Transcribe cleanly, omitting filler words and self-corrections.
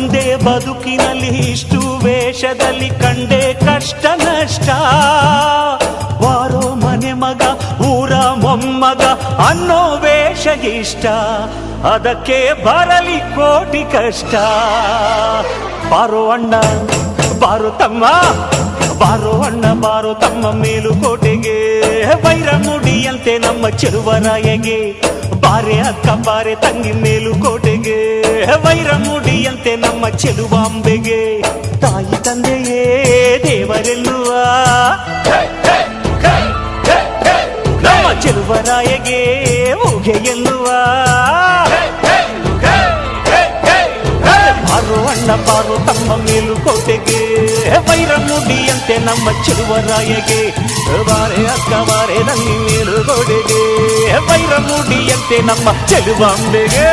ನೊಂದೆ ಬದುಕಿನಲ್ಲಿ ಇಷ್ಟು ವೇಷದಲ್ಲಿ ಕಂಡೆ ಕಷ್ಟ ನಷ್ಟ. ಬಾರೋ ಮನೆ ಮಗ ಊರ ಮೊಮ್ಮಗ ಅನ್ನೋ ವೇಷ ಇಷ್ಟ, ಅದಕ್ಕೆ ಬರಲಿ ಕೋಟಿ ಕಷ್ಟ. ಬಾರೋ ಅಣ್ಣ ಬಾರೋ ತಮ್ಮ, ಬಾರೋ ಅಣ್ಣ ಬಾರೋ ತಮ್ಮ ಮೇಲುಕೋಟೆಗೆ, ವೈರ ಮುಡಿಯಂತೆ ನಮ್ಮ ಚೆಲುವರಾಯಗೆ. ಬಾರೆ ಅಕ್ಕ ಬಾರೆ ತಂಗಿ ಮೇಲುಕೋಟೆಗೆ, ವೈರ ಮುಡಿಯಂತೆ ನಮ್ಮ ಚೆಲುವಾಂಬೆಗೆ. ತಾಯಿ ತಂದೆಯೇ ದೇವರೆಲ್ಲುವ ನಮ್ಮ ಚೆಲುವರಾಯಗೆ ಊಗೆ ಎನ್ನುವ. ಬಾರೋ ಅಣ್ಣ ಬಾರೋ ತಮ್ಮ ಮೇಲುಕೋಟೆಗೆ, ವೈರ ಮುಡಿಯಂತೆ ನಮ್ಮ ಚೆಲುವರಾಯಗೆ. ಬಾರೆ ಅಕ್ಕ ಬಾರೆ ತಂಗಿ ಮೇಲುಕೋಟೆಗೆ, ವೈರ ಮುಡಿಯಂತೆ ನಮ್ಮ ಚೆಲುವಾಂಬೆಗೆ.